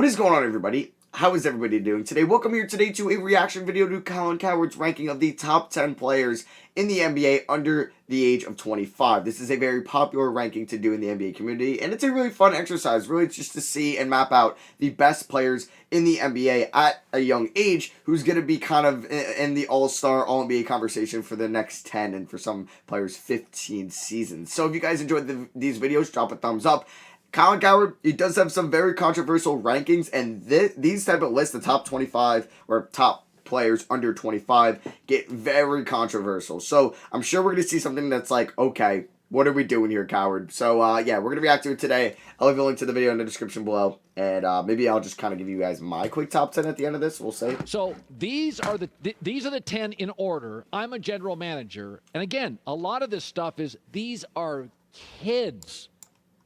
What is going on, everybody? How is everybody doing today? Welcome here today to a reaction video to Colin Cowherd'S ranking of the top 10 players in the NBA under the age of 25. This is a very popular ranking to do in the NBA community, and it's a really fun exercise, really just to see and map out the best players in the NBA at a young age who's going to be kind of in the all-star, all-NBA conversation for the next 10 and for some players 15 seasons. So if you guys enjoyed these videos, drop a thumbs up. Colin Cowherd, he does have some very controversial rankings, and these type of lists, the top 25 or top players under 25, get very controversial. So I'm sure we're going to see something that's like, okay, what are we doing here, Cowherd? So yeah, we're going to react to it today. I'll leave a link to the video in the description below, and maybe I'll just kind of give you guys my quick top 10 at the end of this. We'll see. So these are the 10 in order. I'm a general manager, and again, a lot of this stuff is these are kids.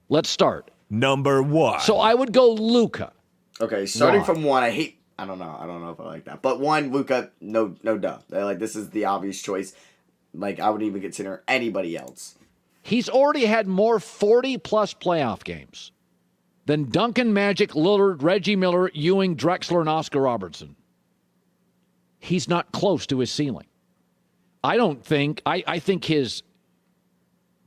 Let's start. Number 1. So I would go Luka. Okay, starting from 1, I don't know if I like that. But 1, Luka, no duh. Like, this is the obvious choice. Like, I wouldn't even consider anybody else. He's already had more 40-plus playoff games than Duncan, Magic, Lillard, Reggie Miller, Ewing, Drexler, and Oscar Robertson. He's not close to his ceiling. I think his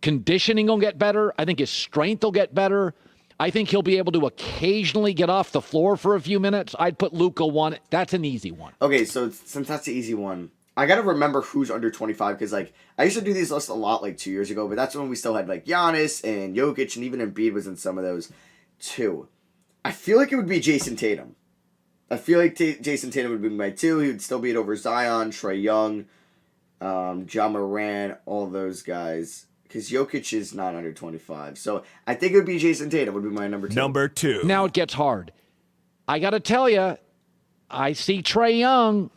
conditioning will get better. I think his strength will get better. I think he'll be able to occasionally get off the floor for a few minutes. I'd put Luka 1. That's an easy one. Okay, so since that's the easy one, I got to remember who's under 25 because, like, I used to do these lists a lot, like, 2 years ago, but that's when we still had, like, Giannis and Jokic, and even Embiid was in some of those, too. I feel like it would be Jason Tatum. I feel like Jason Tatum would be my 2. He would still be it over Zion, Trae Young, Ja Morant, all those guys. Because Jokic is not under 25. So I think it would be Jason Tatum would be my number 2. Number 2. Now it gets hard. I got to tell you, I see Trae Young.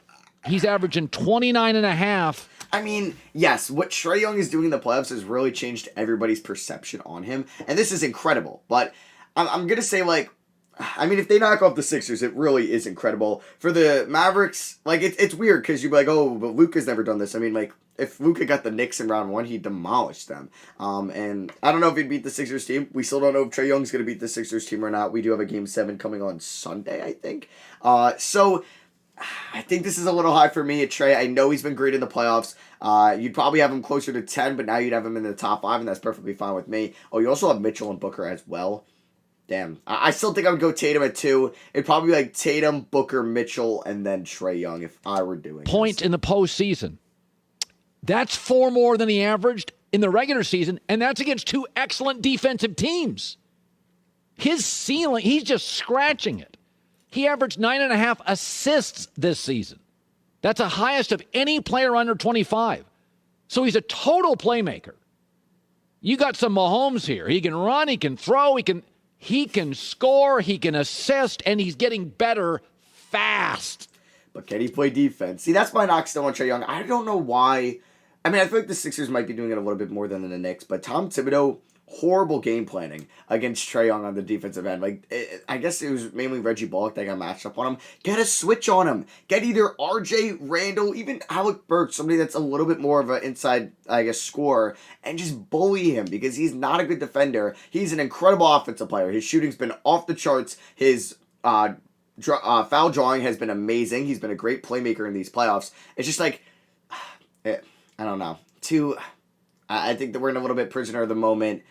He's averaging 29.5. I mean, yes, what Trae Young is doing in the playoffs has really changed everybody's perception on him. And this is incredible. But I'm going to say, like, I mean, if they knock off the Sixers, it really is incredible. For the Mavericks, like, it's weird because you'd be like, oh, but Luka's never done this. I mean, like, if Luka got the Knicks in round 1, he demolished them. And I don't know if he'd beat the Sixers team. We still don't know if Trae Young's going to beat the Sixers team or not. We do have a Game 7 coming on Sunday, I think. So I think this is a little high for me at Trae. I know he's been great in the playoffs. You'd probably have him closer to 10, but now you'd have him in the top 5, and that's perfectly fine with me. Oh, you also have Mitchell and Booker as well. Damn. I still think I would go Tatum at 2. It'd probably be like Tatum, Booker, Mitchell, and then Trae Young if I were doing Points in the postseason. That's 4 more than he averaged in the regular season, and that's against 2 excellent defensive teams. His ceiling, he's just scratching it. He averaged 9.5 assists this season. That's the highest of any player under 25. So he's a total playmaker. You got some Mahomes here. He can run, he can throw, he can score, he can assist, and he's getting better fast. But can he play defense? See, that's my knock still on Trae Young. I don't know why. I mean, I feel like the Sixers might be doing it a little bit more than the Knicks, but Tom Thibodeau, horrible game planning against Trae Young on the defensive end. Like, I guess it was mainly Reggie Bullock that got matched up on him. Get a switch on him. Get either RJ, Randall, even Alec Burks, somebody that's a little bit more of an inside, I guess, scorer, and just bully him because he's not a good defender. He's an incredible offensive player. His shooting's been off the charts. His foul drawing has been amazing. He's been a great playmaker in these playoffs. It's just like, I don't know. I think that we're in a little bit prisoner of the moment.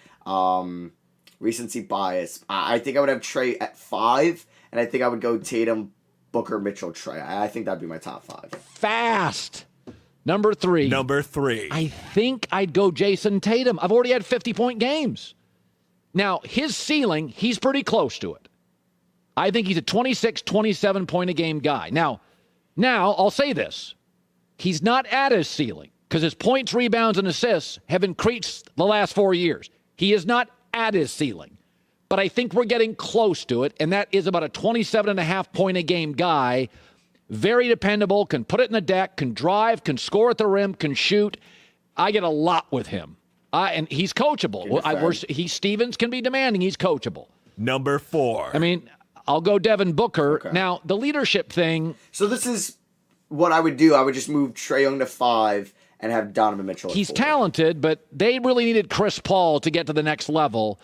Recency bias. I think I would have Trae at 5, and I think I would go Tatum, Booker, Mitchell, Trae. I think that'd be my top 5. Fast. Number 3. Number 3. I think I'd go Jason Tatum. I've already had 50-point games. Now, his ceiling, he's pretty close to it. I think he's a 26, 27-point-a-game guy. Now, I'll say this. He's not at his ceiling because his points, rebounds, and assists have increased the last 4 years. He is not at his ceiling. But I think we're getting close to it, and that is about a 27.5-point-a-game guy. Very dependable, can put it in the deck, can drive, can score at the rim, can shoot. I get a lot with him. And he's coachable. Stevens can be demanding. He's coachable. Number 4. I mean, I'll go Devin Booker. Okay. Now, the leadership thing. So this is what I would do. I would just move Trae Young to 5 and have Donovan Mitchell at 4. He's talented, but they really needed Chris Paul to get to the next level.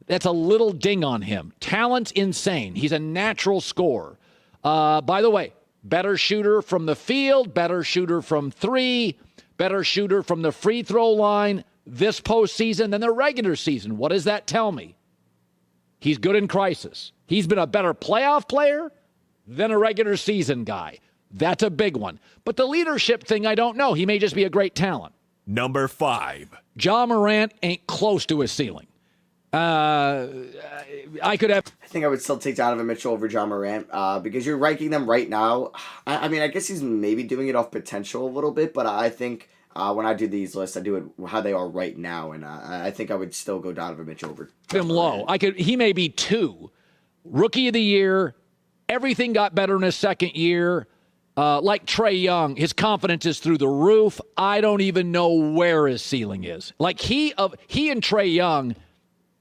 that's a little ding on him. Talent's insane. He's a natural scorer. By the way, better shooter from the field, better shooter from three, better shooter from the free throw line this postseason than the regular season. What does that tell me? He's good in crisis. He's been a better playoff player than a regular season guy. That's a big one. But the leadership thing, I don't know. He may just be a great talent. Number 5. Ja Morant ain't close to his ceiling. I think I would still take Donovan Mitchell over Ja Morant because you're ranking them right now. I mean, I guess he's maybe doing it off potential a little bit, but I think when I do these lists, I do it how they are right now, and I think I would still go Donovan Mitchell over him low. He may be 2. Rookie of the year. Everything got better in his second year. Like Trae Young, his confidence is through the roof. I don't even know where his ceiling is. Like he and Trae Young,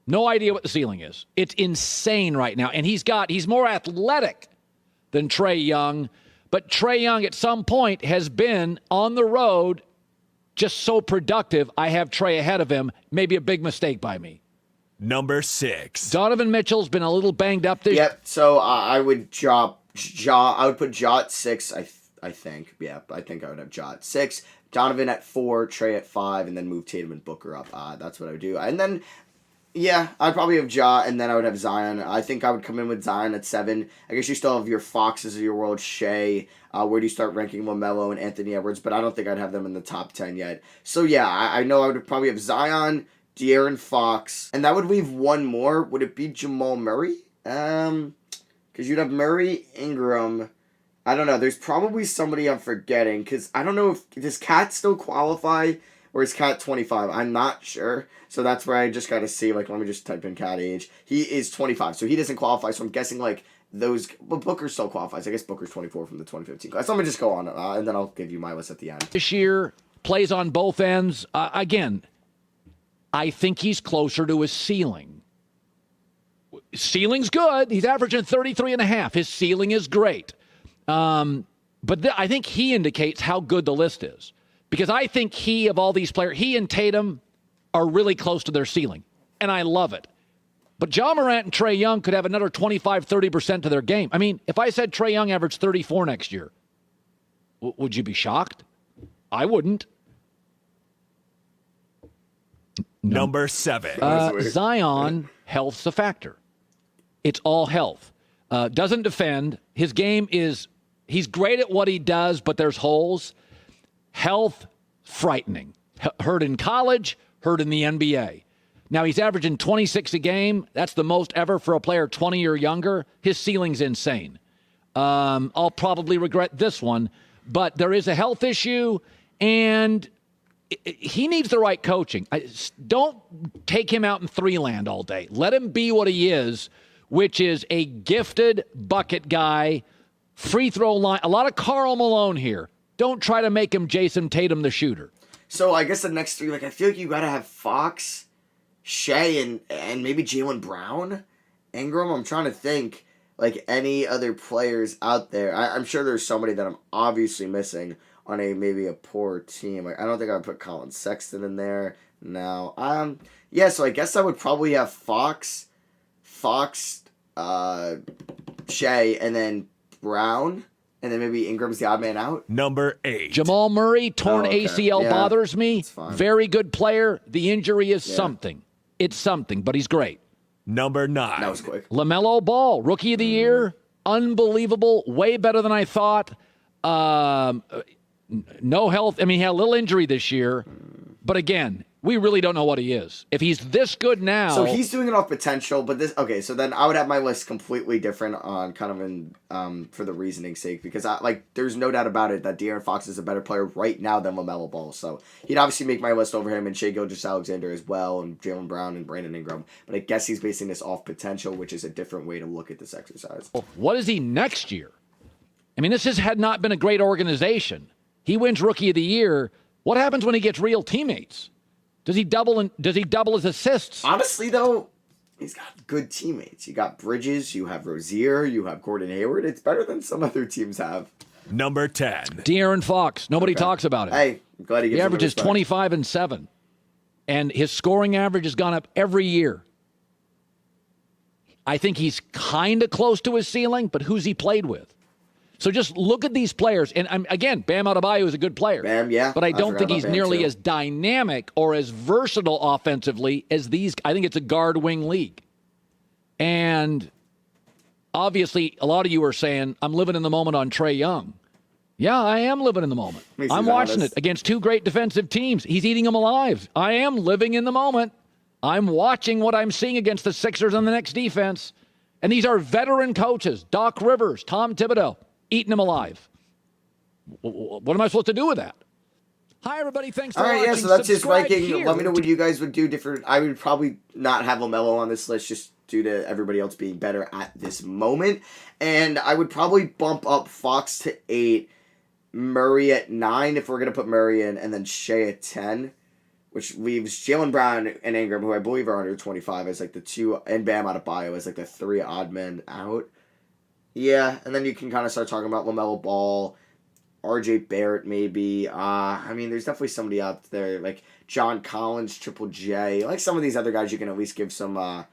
no idea what the ceiling is. It's insane right now. And he's more athletic than Trae Young. But Trae Young at some point has been on the road just so productive. I have Trae ahead of him. Maybe a big mistake by me. Number 6. Donovan Mitchell's been a little banged up this year. Yep, so I would drop Ja. I would put Ja at 6, I think. Yeah, I think I would have Ja at 6. Donovan at 4, Trae at 5, and then move Tatum and Booker up. That's what I would do. And then, yeah, I'd probably have Ja, and then I would have Zion. I think I would come in with Zion at 7. I guess you still have your Foxes of your world, Shea. Where do you start ranking LaMelo and Anthony Edwards? But I don't think I'd have them in the top 10 yet. So, yeah, I know I would probably have Zion, De'Aaron Fox, and that would leave one more. Would it be Jamal Murray? Because you'd have Murray, Ingram. I don't know. There's probably somebody I'm forgetting, because I don't know if does Cat still qualify, or is Cat 25? I'm not sure. So that's where I just got to see. Like, let me just type in Cat age. He is 25, so he doesn't qualify. So I'm guessing like those. But Booker still qualifies. I guess Booker's 24 from the 2015 class. So let me just go on, and then I'll give you my list at the end. This year plays on both ends. Again, I think he's closer to his ceiling. Ceiling's good. He's averaging 33.5. His ceiling is great. But I think he indicates how good the list is. Because I think of all these players, he and Tatum are really close to their ceiling. And I love it. But Ja Morant and Trae Young could have another 25-30% to their game. I mean, if I said Trae Young averaged 34 next year, would you be shocked? I wouldn't. Number 7. Zion, health's a factor. It's all health. Doesn't defend. His game he's great at what he does, but there's holes. Health, frightening. Hurt in college, hurt in the NBA. Now he's averaging 26 a game. That's the most ever for a player 20 or younger. His ceiling's insane. I'll probably regret this one, but there is a health issue, and he needs the right coaching. Don't take him out in three-land all day. Let him be what he is, which is a gifted bucket guy, free throw line. A lot of Karl Malone here. Don't try to make him Jason Tatum the shooter. So I guess the next 3, like I feel like you got to have Fox, Shea, and maybe Jaylen Brown, Ingram. I'm trying to think like any other players out there. I'm sure there's somebody that I'm obviously missing on maybe a poor team. Like I don't think I would put Colin Sexton in there. No. Yeah, so I guess I would probably have Fox, Shea, and then Brown, and then maybe Ingram's the odd man out. Number 8. Jamal Murray, torn okay. ACL bothers me. Very good player. The injury is Yeah. something. It's something, but he's great. Number 9. That was quick. LaMelo Ball, rookie of the year. Unbelievable. Way better than I thought. No health. I mean, he had a little injury this year. But again, we really don't know what he is. If he's this good now. So he's doing it off potential, but this okay. So then I would have my list completely different on kind of for the reasoning's sake, because there's no doubt about it that De'Aaron Fox is a better player right now than LaMelo Ball. So he'd obviously make my list over him, and Shai Gilgeous-Alexander as well, and Jaylen Brown and Brandon Ingram. But I guess he's basing this off potential, which is a different way to look at this exercise. What is he next year? I mean, had not been a great organization. He wins rookie of the year. What happens when he gets real teammates? Does he double his assists? Honestly, though, he's got good teammates. You got Bridges, you have Rozier, you have Gordon Hayward. It's better than some other teams have. Number 10. De'Aaron Fox. Nobody talks about it. Hey, I'm glad he gets He averages 25 and 7. And his scoring average has gone up every year. I think he's kind of close to his ceiling, but who's he played with? So just look at these players. And again, Bam Adebayo is a good player. Bam, yeah. But I don't think he's nearly too. as dynamic or as versatile offensively as these. I think it's a guard-wing league. And obviously, a lot of you are saying, I'm living in the moment on Trae Young. Yeah, I am living in the moment. I'm watching it against two great defensive teams. He's eating them alive. I am living in the moment. I'm watching what I'm seeing against the Sixers on the next defense. And these are veteran coaches, Doc Rivers, Tom Thibodeau, eating them alive. What am I supposed to do with that? Hi, everybody. Thanks for watching. All right, yeah, so that's his Subscribe ranking. here. Let me know what you guys would do different. I would probably not have LaMelo on this list just due to everybody else being better at this moment. And I would probably bump up Fox to 8, Murray at 9 if we're going to put Murray in, and then Shea at 10, which leaves Jaylen Brown and Ingram, who I believe are under 25, as like the 2, and Bam Adebayo as like the 3 odd men out. Yeah, and then you can kind of start talking about LaMelo Ball, RJ Barrett maybe. I mean, there's definitely somebody out there like John Collins, Triple J. Like some of these other guys you can at least give some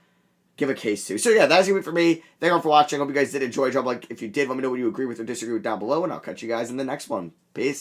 give a case to. So yeah, that's it for me. Thank you all for watching. Hope you guys did enjoy. Drop a like if you did. Let me know what you agree with or disagree with down below, and I'll catch you guys in the next one. Peace.